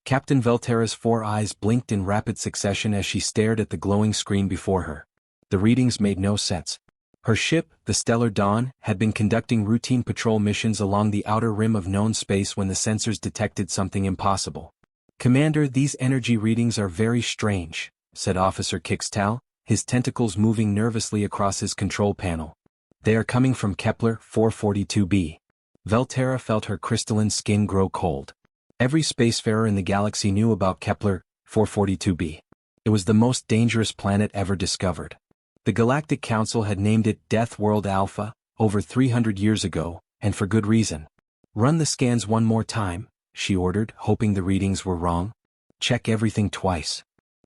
Captain Velterra's 4 eyes blinked in rapid succession as she stared at the glowing screen before her. The readings made no sense. Her ship, the Stellar Dawn, had been conducting routine patrol missions along the outer rim of known space when the sensors detected something impossible. "Commander, these energy readings are very strange," said Officer Kixtal, his tentacles moving nervously across his control panel. "They are coming from Kepler 442b. Velterra felt her crystalline skin grow cold. Every spacefarer in the galaxy knew about Kepler 442b. It was the most dangerous planet ever discovered. The Galactic Council had named it Death World Alpha over 300 years ago, and for good reason. "Run the scans one more time," she ordered, hoping the readings were wrong. "Check everything twice."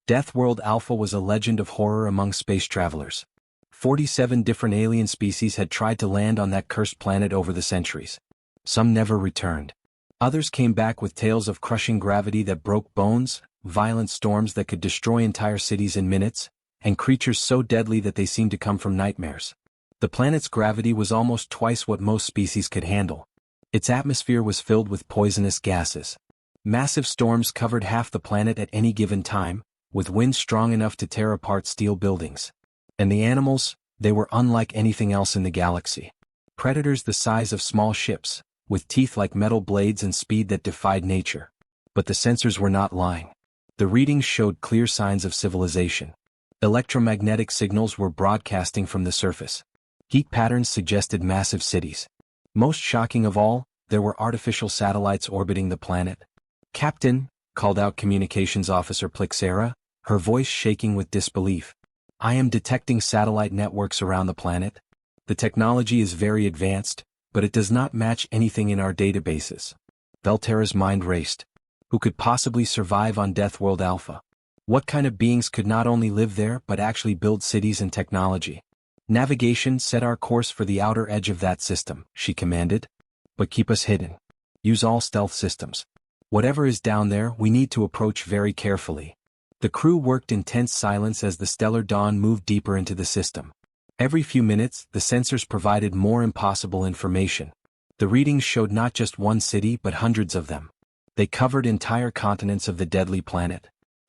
Death World Alpha was a legend of horror among space travelers. 47 different alien species had tried to land on that cursed planet over the centuries. Some never returned. Others came back with tales of crushing gravity that broke bones, violent storms that could destroy entire cities in minutes, and creatures so deadly that they seemed to come from nightmares. The planet's gravity was almost twice what most species could handle. Its atmosphere was filled with poisonous gases. Massive storms covered half the planet at any given time, with winds strong enough to tear apart steel buildings. And the animals, they were unlike anything else in the galaxy. Predators the size of small ships, with teeth like metal blades and speed that defied nature. But the sensors were not lying. The readings showed clear signs of civilization. Electromagnetic signals were broadcasting from the surface. Heat patterns suggested massive cities. Most shocking of all, there were artificial satellites orbiting the planet. "Captain," called out Communications Officer Plixera, her voice shaking with disbelief. "I am detecting satellite networks around the planet. The technology is very advanced, but it does not match anything in our databases." Velterra's mind raced. Who could possibly survive on Death World Alpha? What kind of beings could not only live there but actually build cities and technology? "Navigation, set our course for the outer edge of that system," she commanded. "But keep us hidden. Use all stealth systems. Whatever is down there, we need to approach very carefully." The crew worked in tense silence as the Stellar Dawn moved deeper into the system. Every few minutes, the sensors provided more impossible information. The readings showed not just one city but hundreds of them. They covered entire continents of the deadly planet.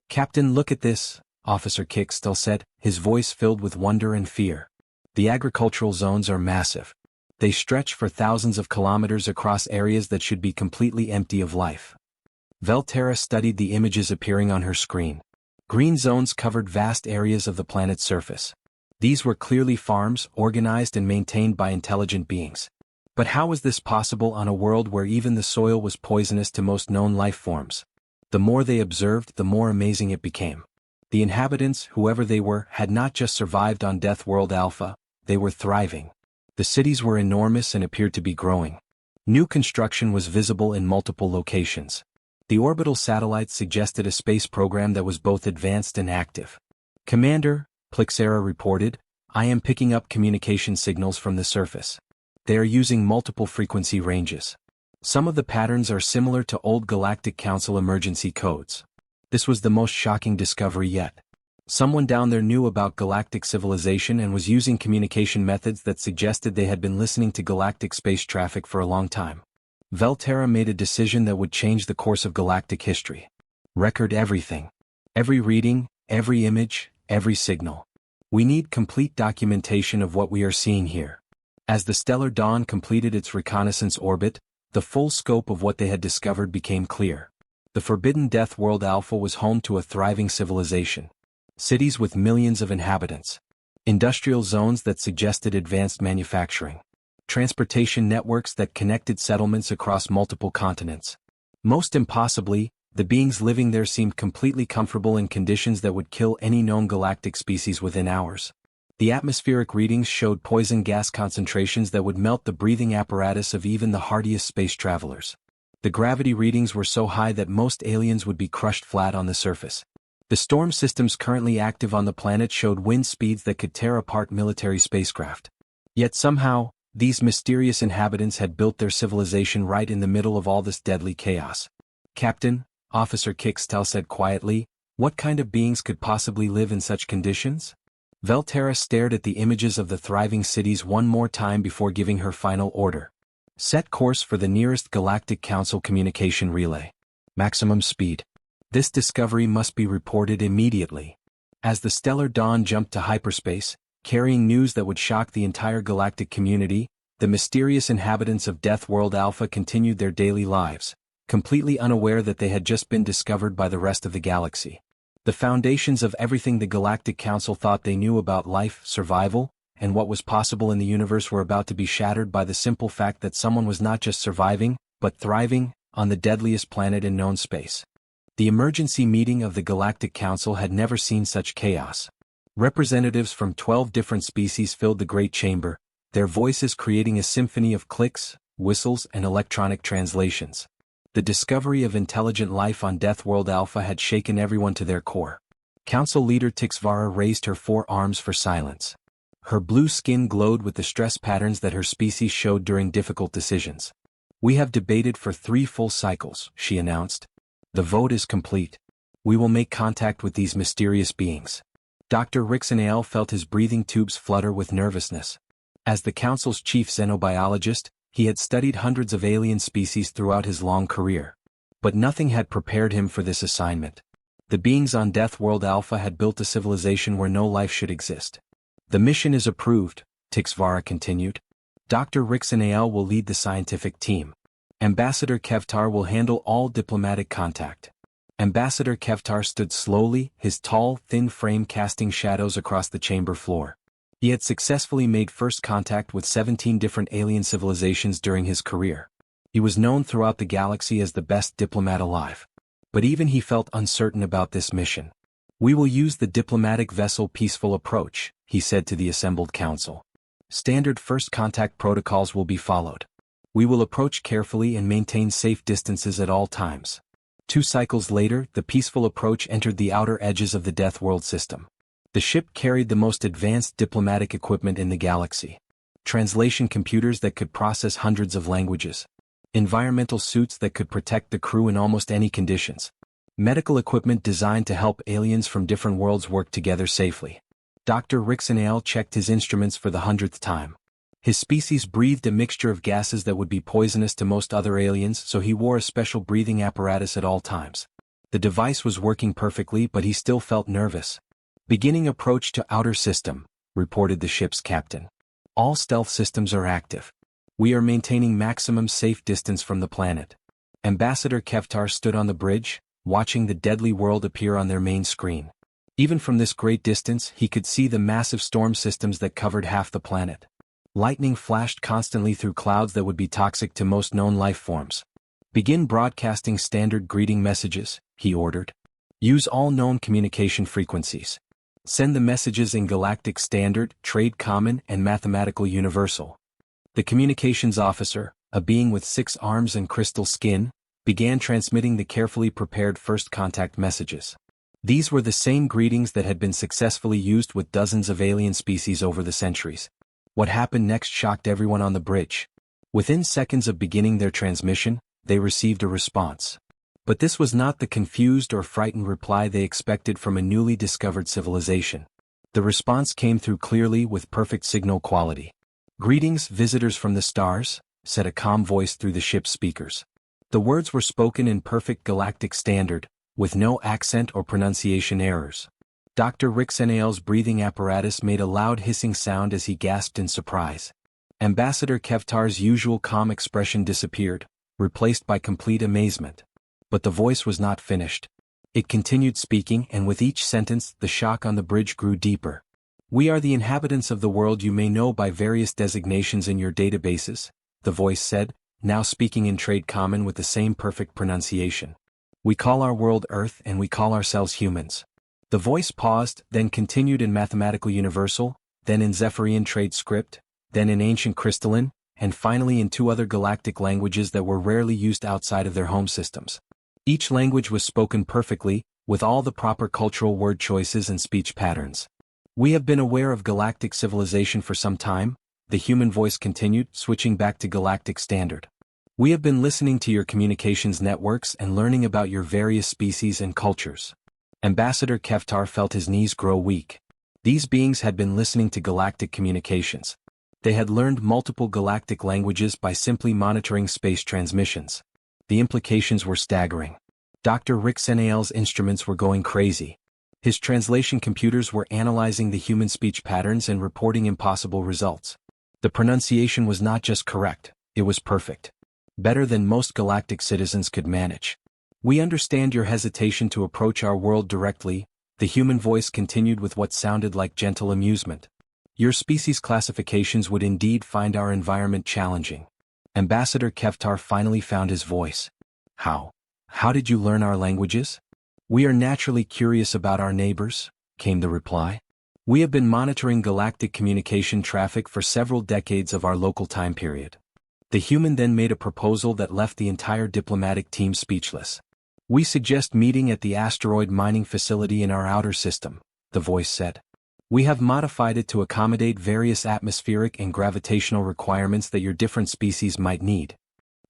"Captain, look at this," Officer Kixtal said, his voice filled with wonder and fear. "The agricultural zones are massive. They stretch for thousands of kilometers across areas that should be completely empty of life." Velterra studied the images appearing on her screen. Green zones covered vast areas of the planet's surface. These were clearly farms, organized and maintained by intelligent beings. But how was this possible on a world where even the soil was poisonous to most known life forms? The more they observed, the more amazing it became. The inhabitants, whoever they were, had not just survived on Death World Alpha, they were thriving. The cities were enormous and appeared to be growing. New construction was visible in multiple locations. The orbital satellites suggested a space program that was both advanced and active. "Commander," Plixera reported, "I am picking up communication signals from the surface. They are using multiple frequency ranges. Some of the patterns are similar to old Galactic Council emergency codes." This was the most shocking discovery yet. Someone down there knew about galactic civilization and was using communication methods that suggested they had been listening to galactic space traffic for a long time. Velterra made a decision that would change the course of galactic history. Record everything. Every reading, every image, every signal. We need complete documentation of what we are seeing here. As the Stellar Dawn completed its reconnaissance orbit, the full scope of what they had discovered became clear. The forbidden Death World Alpha was home to a thriving civilization. Cities with millions of inhabitants. Industrial zones that suggested advanced manufacturing. Transportation networks that connected settlements across multiple continents. Most impossibly, the beings living there seemed completely comfortable in conditions that would kill any known galactic species within hours. The atmospheric readings showed poison gas concentrations that would melt the breathing apparatus of even the hardiest space travelers. The gravity readings were so high that most aliens would be crushed flat on the surface. The storm systems currently active on the planet showed wind speeds that could tear apart military spacecraft. Yet somehow, these mysterious inhabitants had built their civilization right in the middle of all this deadly chaos. "Captain," Officer Kixtal said quietly, "what kind of beings could possibly live in such conditions?" Velterra stared at the images of the thriving cities one more time before giving her final order. "Set course for the nearest Galactic Council communication relay. Maximum speed. This discovery must be reported immediately. As the Stellar Dawn jumped to hyperspace, carrying news that would shock the entire galactic community, the mysterious inhabitants of Death World Alpha continued their daily lives, completely unaware that they had just been discovered by the rest of the galaxy. The foundations of everything the Galactic Council thought they knew about life, survival, and what was possible in the universe were about to be shattered by the simple fact that someone was not just surviving, but thriving, on the deadliest planet in known space. The emergency meeting of the Galactic Council had never seen such chaos. Representatives from 12 different species filled the great chamber, their voices creating a symphony of clicks, whistles, and electronic translations. The discovery of intelligent life on Death World Alpha had shaken everyone to their core. Council leader Tixvara raised her 4 arms for silence. Her blue skin glowed with the stress patterns that her species showed during difficult decisions. "We have debated for 3 full cycles," she announced. "The vote is complete. We will make contact with these mysterious beings." Dr. Rixanael felt his breathing tubes flutter with nervousness. As the Council's chief xenobiologist, he had studied hundreds of alien species throughout his long career. But nothing had prepared him for this assignment. The beings on Death World Alpha had built a civilization where no life should exist. "The mission is approved," Tixvara continued. "Dr. Rixanael will lead the scientific team. Ambassador Kevtar will handle all diplomatic contact." Ambassador Kevtar stood slowly, his tall, thin frame casting shadows across the chamber floor. He had successfully made first contact with 17 different alien civilizations during his career. He was known throughout the galaxy as the best diplomat alive. But even he felt uncertain about this mission. "We will use the diplomatic vessel peaceful approach," he said to the assembled council. "Standard first contact protocols will be followed. We will approach carefully and maintain safe distances at all times." 2 cycles later, the peaceful approach entered the outer edges of the Death World system. The ship carried the most advanced diplomatic equipment in the galaxy. Translation computers that could process hundreds of languages. Environmental suits that could protect the crew in almost any conditions. Medical equipment designed to help aliens from different worlds work together safely. Dr. Rixanael checked his instruments for the 100th time. His species breathed a mixture of gases that would be poisonous to most other aliens, so he wore a special breathing apparatus at all times. The device was working perfectly, but he still felt nervous. "Beginning approach to outer system," reported the ship's captain. "All stealth systems are active. We are maintaining maximum safe distance from the planet." Ambassador Kevtar stood on the bridge, watching the deadly world appear on their main screen. Even from this great distance, he could see the massive storm systems that covered half the planet. Lightning flashed constantly through clouds that would be toxic to most known life forms. "Begin broadcasting standard greeting messages," he ordered. "Use all known communication frequencies. Send the messages in Galactic Standard, Trade Common, and Mathematical Universal." The communications officer, a being with 6 arms and crystal skin, began transmitting the carefully prepared first contact messages. These were the same greetings that had been successfully used with dozens of alien species over the centuries. What happened next shocked everyone on the bridge. Within seconds of beginning their transmission, they received a response. But this was not the confused or frightened reply they expected from a newly discovered civilization. The response came through clearly with perfect signal quality. "Greetings, visitors from the stars," said a calm voice through the ship's speakers. The words were spoken in perfect Galactic Standard, with no accent or pronunciation errors. Dr. Rixanael's breathing apparatus made a loud hissing sound as he gasped in surprise. Ambassador Kevtar's usual calm expression disappeared, replaced by complete amazement. But the voice was not finished. It continued speaking, and with each sentence, the shock on the bridge grew deeper. "We are the inhabitants of the world you may know by various designations in your databases," the voice said, now speaking in Trade Common with the same perfect pronunciation. "We call our world Earth and we call ourselves humans." The voice paused, then continued in Mathematical Universal, then in Zephyrian Trade Script, then in Ancient Crystalline, and finally in 2 other galactic languages that were rarely used outside of their home systems. Each language was spoken perfectly, with all the proper cultural word choices and speech patterns. "We have been aware of galactic civilization for some time," the human voice continued, switching back to Galactic Standard. "We have been listening to your communications networks and learning about your various species and cultures." Ambassador Kevtar felt his knees grow weak. These beings had been listening to galactic communications. They had learned multiple galactic languages by simply monitoring space transmissions. The implications were staggering. Dr. Rixenaal's instruments were going crazy. His translation computers were analyzing the human speech patterns and reporting impossible results. The pronunciation was not just correct, it was perfect. Better than most galactic citizens could manage. We understand your hesitation to approach our world directly, the human voice continued with what sounded like gentle amusement. Your species classifications would indeed find our environment challenging. Ambassador Keftar finally found his voice. How? How did you learn our languages? We are naturally curious about our neighbors, came the reply. We have been monitoring galactic communication traffic for several decades of our local time period. The human then made a proposal that left the entire diplomatic team speechless. We suggest meeting at the asteroid mining facility in our outer system, the voice said. We have modified it to accommodate various atmospheric and gravitational requirements that your different species might need.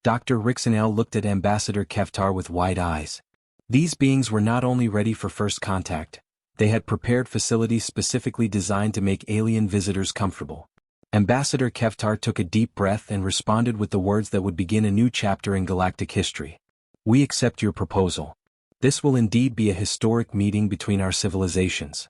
Dr. Rixenaal looked at Ambassador Keftar with wide eyes. These beings were not only ready for first contact, they had prepared facilities specifically designed to make alien visitors comfortable. Ambassador Keftar took a deep breath and responded with the words that would begin a new chapter in galactic history. We accept your proposal. This will indeed be a historic meeting between our civilizations.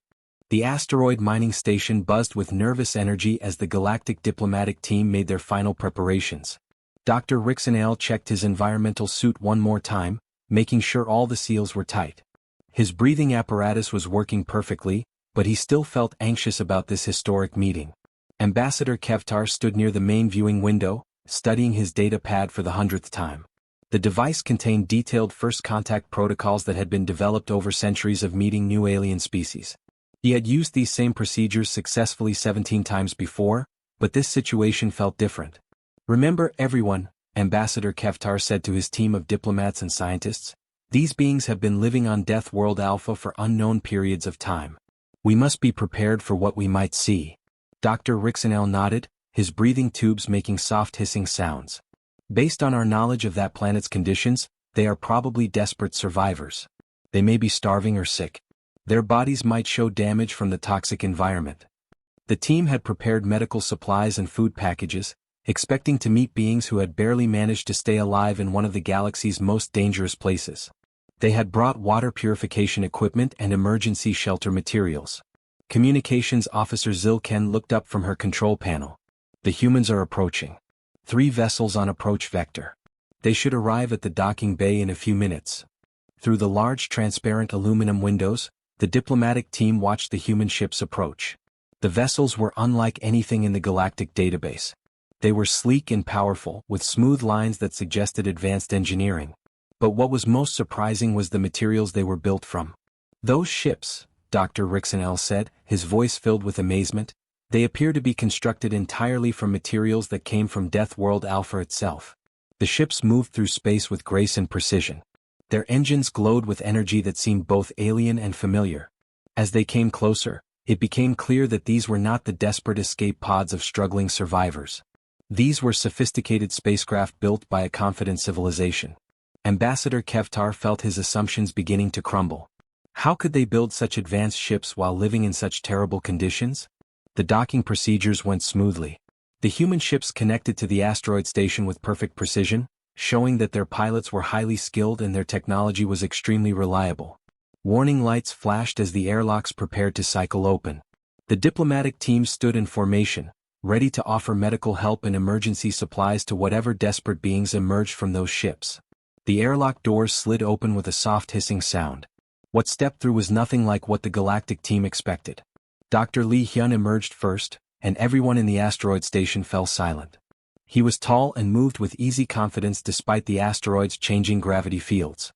The asteroid mining station buzzed with nervous energy as the galactic diplomatic team made their final preparations. Dr. Rixenaal checked his environmental suit one more time, making sure all the seals were tight. His breathing apparatus was working perfectly, but he still felt anxious about this historic meeting. Ambassador Keftar stood near the main viewing window, studying his data pad for the 100th time. The device contained detailed first contact protocols that had been developed over centuries of meeting new alien species. He had used these same procedures successfully 17 times before, but this situation felt different. Remember everyone, Ambassador Keftar said to his team of diplomats and scientists, these beings have been living on Death World Alpha for unknown periods of time. We must be prepared for what we might see. Dr. Rixenaal nodded, his breathing tubes making soft hissing sounds. Based on our knowledge of that planet's conditions, they are probably desperate survivors. They may be starving or sick. Their bodies might show damage from the toxic environment. The team had prepared medical supplies and food packages, expecting to meet beings who had barely managed to stay alive in one of the galaxy's most dangerous places. They had brought water purification equipment and emergency shelter materials. Communications Officer Zilken looked up from her control panel. The humans are approaching. 3 vessels on approach vector. They should arrive at the docking bay in a few minutes. Through the large transparent aluminum windows, the diplomatic team watched the human ships approach. The vessels were unlike anything in the galactic database. They were sleek and powerful, with smooth lines that suggested advanced engineering. But what was most surprising was the materials they were built from. Those ships, Dr. Rixenaal said, his voice filled with amazement, they appear to be constructed entirely from materials that came from Death World Alpha itself. The ships moved through space with grace and precision. Their engines glowed with energy that seemed both alien and familiar. As they came closer, it became clear that these were not the desperate escape pods of struggling survivors. These were sophisticated spacecraft built by a confident civilization. Ambassador Keftar felt his assumptions beginning to crumble. How could they build such advanced ships while living in such terrible conditions? The docking procedures went smoothly. The human ships connected to the asteroid station with perfect precision, showing that their pilots were highly skilled and their technology was extremely reliable. Warning lights flashed as the airlocks prepared to cycle open. The diplomatic team stood in formation, ready to offer medical help and emergency supplies to whatever desperate beings emerged from those ships. The airlock doors slid open with a soft hissing sound. What stepped through was nothing like what the galactic team expected. Dr. Lee Hyun emerged first, and everyone in the asteroid station fell silent. He was tall and moved with easy confidence despite the asteroid's changing gravity fields.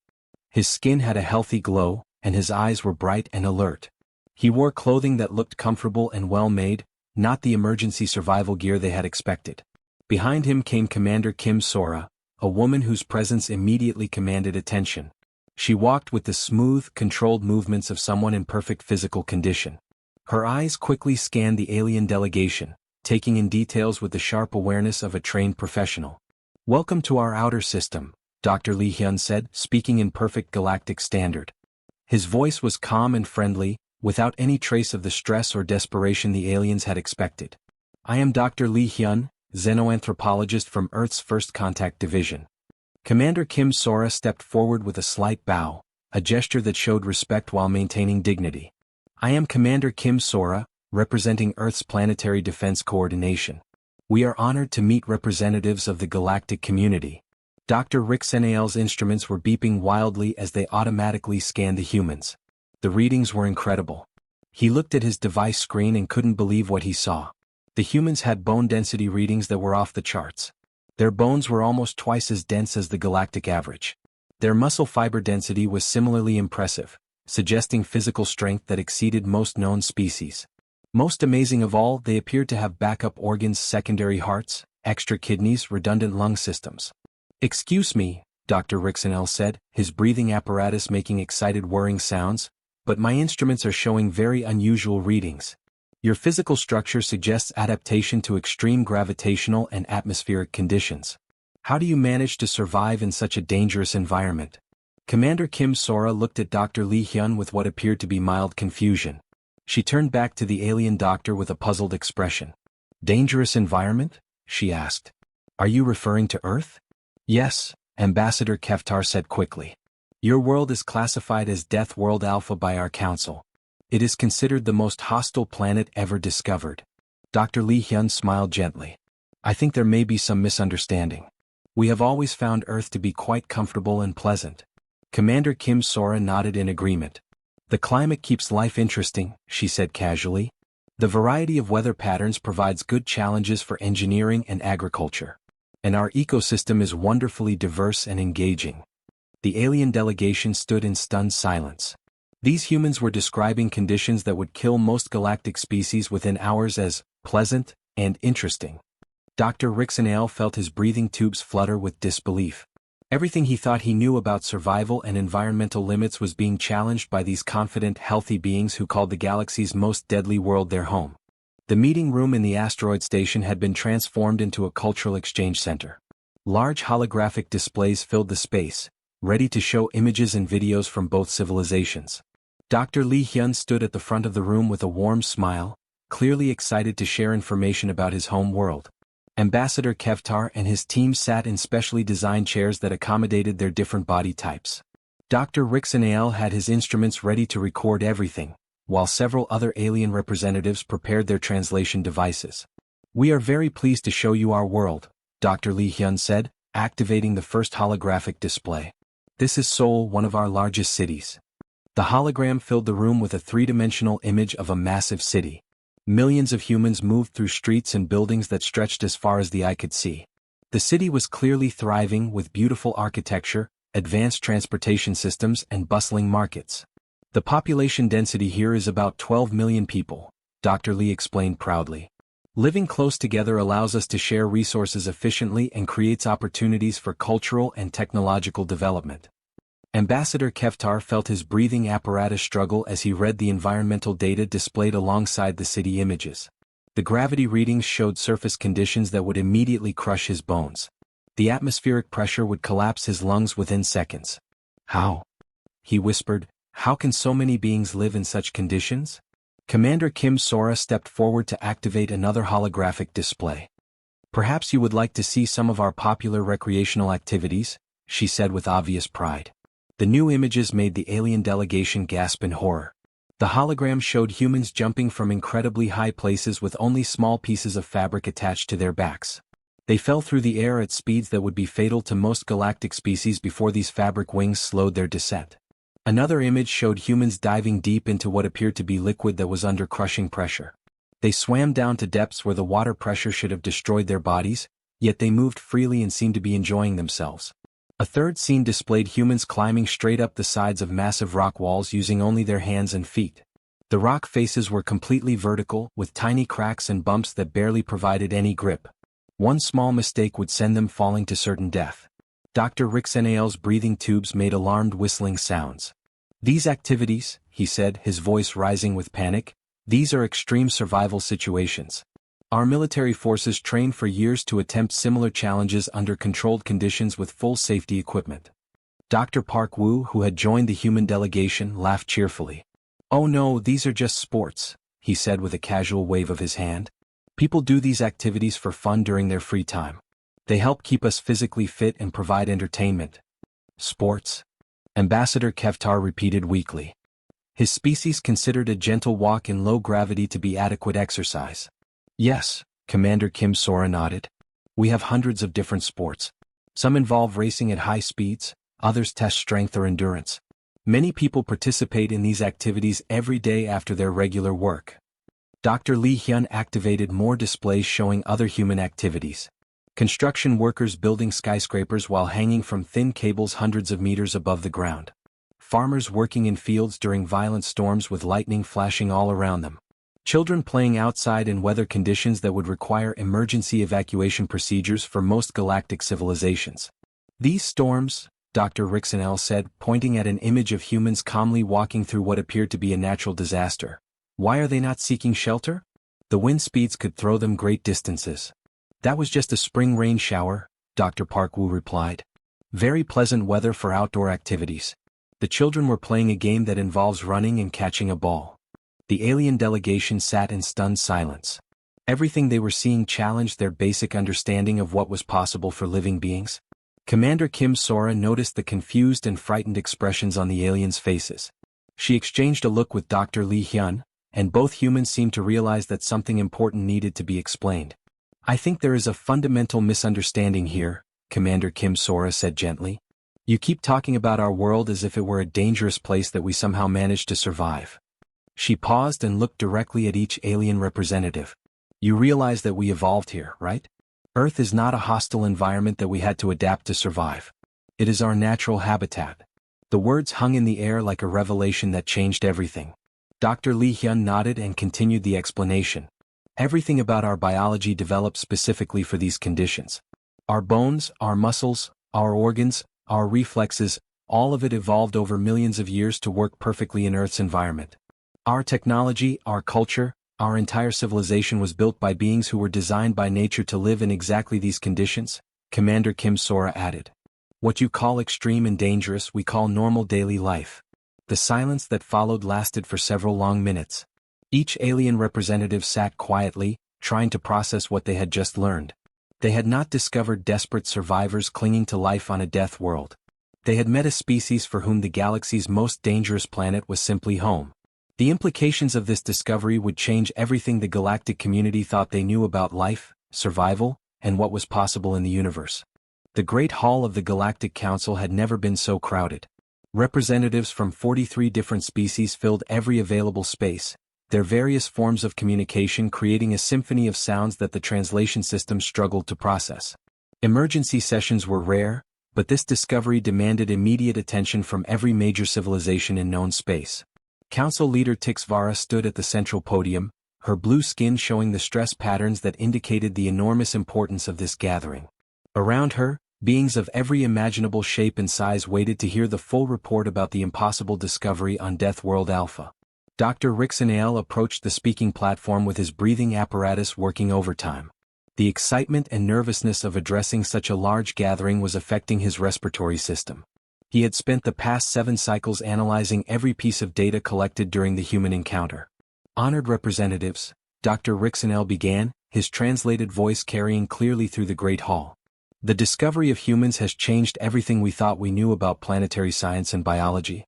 His skin had a healthy glow, and his eyes were bright and alert. He wore clothing that looked comfortable and well-made, not the emergency survival gear they had expected. Behind him came Commander Kim Sora, a woman whose presence immediately commanded attention. She walked with the smooth, controlled movements of someone in perfect physical condition. Her eyes quickly scanned the alien delegation, taking in details with the sharp awareness of a trained professional. "Welcome to our outer system," Dr. Lee Hyun said, speaking in perfect galactic standard. His voice was calm and friendly, without any trace of the stress or desperation the aliens had expected. "I am Dr. Lee Hyun, xenoanthropologist from Earth's First Contact Division. Commander Kim Sora stepped forward with a slight bow, a gesture that showed respect while maintaining dignity. I am Commander Kim Sora, representing Earth's Planetary Defense Coordination. We are honored to meet representatives of the galactic community. Dr. Rixenael's instruments were beeping wildly as they automatically scanned the humans. The readings were incredible. He looked at his device screen and couldn't believe what he saw. The humans had bone density readings that were off the charts. Their bones were almost twice as dense as the galactic average. Their muscle fiber density was similarly impressive, suggesting physical strength that exceeded most known species. Most amazing of all, they appeared to have backup organs, secondary hearts, extra kidneys, redundant lung systems. Excuse me, Dr. Rixenel said, his breathing apparatus making excited whirring sounds, but my instruments are showing very unusual readings. Your physical structure suggests adaptation to extreme gravitational and atmospheric conditions. How do you manage to survive in such a dangerous environment? Commander Kim Sora looked at Dr. Lee Hyun with what appeared to be mild confusion. She turned back to the alien doctor with a puzzled expression. Dangerous environment? She asked. Are you referring to Earth? Yes, Ambassador Keftar said quickly. Your world is classified as Death World Alpha by our council. It is considered the most hostile planet ever discovered. Dr. Lee Hyun smiled gently. I think there may be some misunderstanding. We have always found Earth to be quite comfortable and pleasant. Commander Kim Sora nodded in agreement. The climate keeps life interesting, she said casually. The variety of weather patterns provides good challenges for engineering and agriculture. And our ecosystem is wonderfully diverse and engaging. The alien delegation stood in stunned silence. These humans were describing conditions that would kill most galactic species within hours as pleasant and interesting. Dr. Rixenael felt his breathing tubes flutter with disbelief. Everything he thought he knew about survival and environmental limits was being challenged by these confident, healthy beings who called the galaxy's most deadly world their home. The meeting room in the asteroid station had been transformed into a cultural exchange center. Large holographic displays filled the space, ready to show images and videos from both civilizations. Dr. Lee Hyun stood at the front of the room with a warm smile, clearly excited to share information about his home world. Ambassador Keftar and his team sat in specially designed chairs that accommodated their different body types. Dr. Rixenael had his instruments ready to record everything, while several other alien representatives prepared their translation devices. We are very pleased to show you our world, Dr. Lee Hyun said, activating the first holographic display. This is Seoul, one of our largest cities. The hologram filled the room with a three-dimensional image of a massive city. Millions of humans moved through streets and buildings that stretched as far as the eye could see. The city was clearly thriving with beautiful architecture, advanced transportation systems, and bustling markets. The population density here is about 12 million people, Dr. Lee explained proudly. Living close together allows us to share resources efficiently and creates opportunities for cultural and technological development. Ambassador Keftar felt his breathing apparatus struggle as he read the environmental data displayed alongside the city images. The gravity readings showed surface conditions that would immediately crush his bones. The atmospheric pressure would collapse his lungs within seconds. How? He whispered, how can so many beings live in such conditions? Commander Kim Sora stepped forward to activate another holographic display. Perhaps you would like to see some of our popular recreational activities, she said with obvious pride. The new images made the alien delegation gasp in horror. The hologram showed humans jumping from incredibly high places with only small pieces of fabric attached to their backs. They fell through the air at speeds that would be fatal to most galactic species before these fabric wings slowed their descent. Another image showed humans diving deep into what appeared to be liquid that was under crushing pressure. They swam down to depths where the water pressure should have destroyed their bodies, yet they moved freely and seemed to be enjoying themselves. A third scene displayed humans climbing straight up the sides of massive rock walls using only their hands and feet. The rock faces were completely vertical, with tiny cracks and bumps that barely provided any grip. One small mistake would send them falling to certain death. Dr. Rixenael's breathing tubes made alarmed whistling sounds. These activities, he said, his voice rising with panic, these are extreme survival situations. Our military forces trained for years to attempt similar challenges under controlled conditions with full safety equipment. Dr. Park Woo, who had joined the human delegation, laughed cheerfully. Oh no, these are just sports, he said with a casual wave of his hand. People do these activities for fun during their free time. They help keep us physically fit and provide entertainment. Sports? Ambassador Kevtar repeated weakly. His species considered a gentle walk in low gravity to be adequate exercise. Yes, Commander Kim Sora nodded. We have hundreds of different sports. Some involve racing at high speeds, others test strength or endurance. Many people participate in these activities every day after their regular work. Dr. Lee Hyun activated more displays showing other human activities. Construction workers building skyscrapers while hanging from thin cables hundreds of meters above the ground. Farmers working in fields during violent storms with lightning flashing all around them. Children playing outside in weather conditions that would require emergency evacuation procedures for most galactic civilizations. These storms, Dr. Rixonel said, pointing at an image of humans calmly walking through what appeared to be a natural disaster. Why are they not seeking shelter? The wind speeds could throw them great distances. That was just a spring rain shower, Dr. Park Woo replied. Very pleasant weather for outdoor activities. The children were playing a game that involves running and catching a ball. The alien delegation sat in stunned silence. Everything they were seeing challenged their basic understanding of what was possible for living beings. Commander Kim Sora noticed the confused and frightened expressions on the aliens' faces. She exchanged a look with Dr. Lee Hyun, and both humans seemed to realize that something important needed to be explained. I think there is a fundamental misunderstanding here, Commander Kim Sora said gently. You keep talking about our world as if it were a dangerous place that we somehow managed to survive. She paused and looked directly at each alien representative. You realize that we evolved here, right? Earth is not a hostile environment that we had to adapt to survive. It is our natural habitat. The words hung in the air like a revelation that changed everything. Dr. Lee Hyun nodded and continued the explanation. Everything about our biology developed specifically for these conditions. Our bones, our muscles, our organs, our reflexes, all of it evolved over millions of years to work perfectly in Earth's environment. Our technology, our culture, our entire civilization was built by beings who were designed by nature to live in exactly these conditions, Commander Kim Sora added. What you call extreme and dangerous we call normal daily life. The silence that followed lasted for several long minutes. Each alien representative sat quietly, trying to process what they had just learned. They had not discovered desperate survivors clinging to life on a death world. They had met a species for whom the galaxy's most dangerous planet was simply home. The implications of this discovery would change everything the galactic community thought they knew about life, survival, and what was possible in the universe. The Great Hall of the Galactic Council had never been so crowded. Representatives from 43 different species filled every available space, their various forms of communication creating a symphony of sounds that the translation system struggled to process. Emergency sessions were rare, but this discovery demanded immediate attention from every major civilization in known space. Council leader Tixvara stood at the central podium, her blue skin showing the stress patterns that indicated the enormous importance of this gathering. Around her, beings of every imaginable shape and size waited to hear the full report about the impossible discovery on Death World Alpha. Dr. Rixonale approached the speaking platform with his breathing apparatus working overtime. The excitement and nervousness of addressing such a large gathering was affecting his respiratory system. He had spent the past 7 cycles analyzing every piece of data collected during the human encounter. Honored representatives, Dr. Rixonale began, his translated voice carrying clearly through the Great Hall. The discovery of humans has changed everything we thought we knew about planetary science and biology.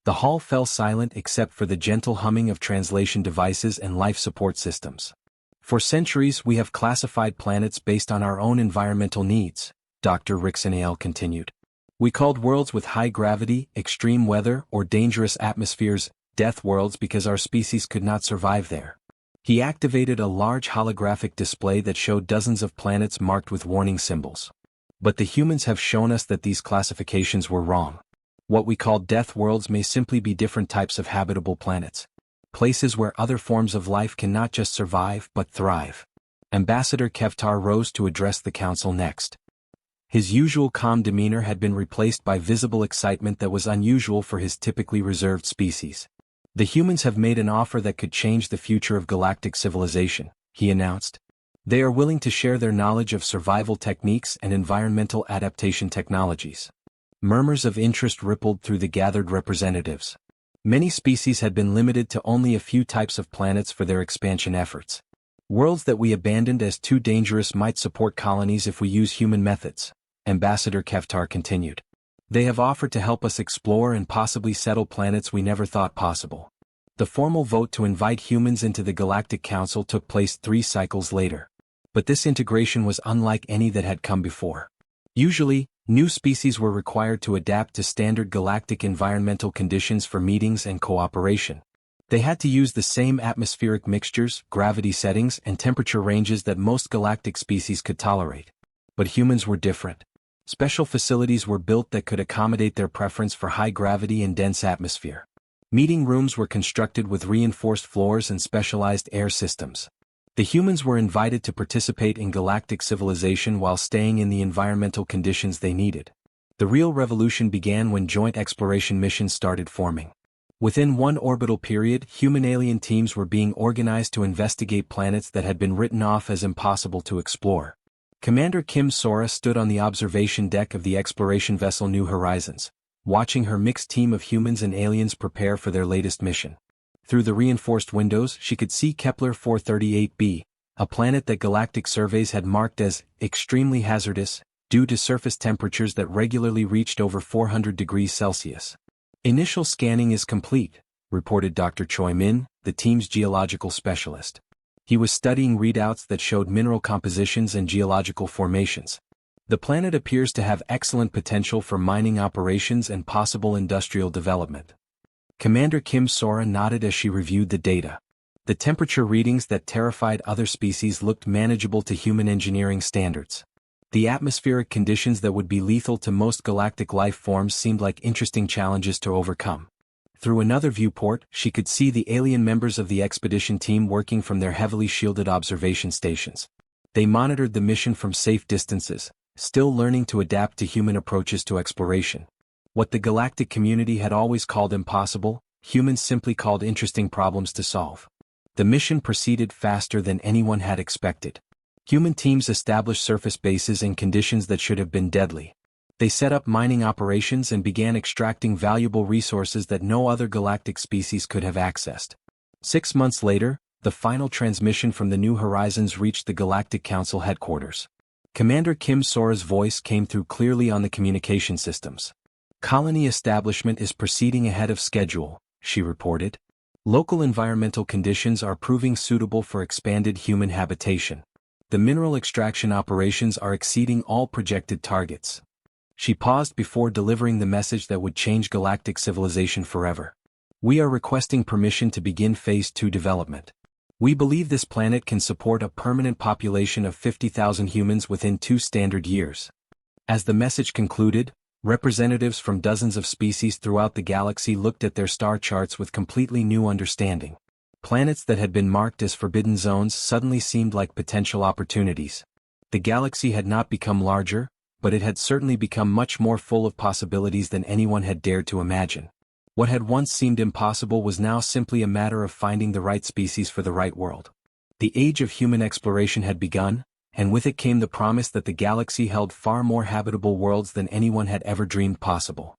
The hall fell silent except for the gentle humming of translation devices and life support systems. For centuries we have classified planets based on our own environmental needs, Dr. Rixonale continued. We called worlds with high gravity, extreme weather, or dangerous atmospheres, death worlds because our species could not survive there. He activated a large holographic display that showed dozens of planets marked with warning symbols. But the humans have shown us that these classifications were wrong. What we call death worlds may simply be different types of habitable planets. Places where other forms of life can not just survive but thrive. Ambassador Kevtar rose to address the council next. His usual calm demeanor had been replaced by visible excitement that was unusual for his typically reserved species. The humans have made an offer that could change the future of galactic civilization, he announced. They are willing to share their knowledge of survival techniques and environmental adaptation technologies. Murmurs of interest rippled through the gathered representatives. Many species had been limited to only a few types of planets for their expansion efforts. Worlds that we abandoned as too dangerous might support colonies if we use human methods, Ambassador Kevtar continued. They have offered to help us explore and possibly settle planets we never thought possible. The formal vote to invite humans into the Galactic Council took place 3 cycles later. But this integration was unlike any that had come before. Usually, new species were required to adapt to standard galactic environmental conditions for meetings and cooperation. They had to use the same atmospheric mixtures, gravity settings, and temperature ranges that most galactic species could tolerate. But humans were different. Special facilities were built that could accommodate their preference for high gravity and dense atmosphere. Meeting rooms were constructed with reinforced floors and specialized air systems. The humans were invited to participate in galactic civilization while staying in the environmental conditions they needed. The real revolution began when joint exploration missions started forming. Within one orbital period, human-alien teams were being organized to investigate planets that had been written off as impossible to explore. Commander Kim Sora stood on the observation deck of the exploration vessel New Horizons, watching her mixed team of humans and aliens prepare for their latest mission. Through the reinforced windows, she could see Kepler 438b, a planet that galactic surveys had marked as extremely hazardous, due to surface temperatures that regularly reached over 400 degrees Celsius. Initial scanning is complete, reported Dr. Choi Min, the team's geological specialist. He was studying readouts that showed mineral compositions and geological formations. The planet appears to have excellent potential for mining operations and possible industrial development. Commander Kim Sora nodded as she reviewed the data. The temperature readings that terrified other species looked manageable to human engineering standards. The atmospheric conditions that would be lethal to most galactic life forms seemed like interesting challenges to overcome. Through another viewport, she could see the alien members of the expedition team working from their heavily shielded observation stations. They monitored the mission from safe distances, still learning to adapt to human approaches to exploration. What the galactic community had always called impossible, humans simply called interesting problems to solve. The mission proceeded faster than anyone had expected. Human teams established surface bases in conditions that should have been deadly. They set up mining operations and began extracting valuable resources that no other galactic species could have accessed. 6 months later, the final transmission from the New Horizons reached the Galactic Council headquarters. Commander Kim Sora's voice came through clearly on the communication systems. Colony establishment is proceeding ahead of schedule, she reported. Local environmental conditions are proving suitable for expanded human habitation. The mineral extraction operations are exceeding all projected targets. She paused before delivering the message that would change galactic civilization forever. We are requesting permission to begin Phase 2 development. We believe this planet can support a permanent population of 50,000 humans within 2 standard years. As the message concluded, representatives from dozens of species throughout the galaxy looked at their star charts with completely new understanding. Planets that had been marked as forbidden zones suddenly seemed like potential opportunities. The galaxy had not become larger, but it had certainly become much more full of possibilities than anyone had dared to imagine. What had once seemed impossible was now simply a matter of finding the right species for the right world. The age of human exploration had begun, and with it came the promise that the galaxy held far more habitable worlds than anyone had ever dreamed possible.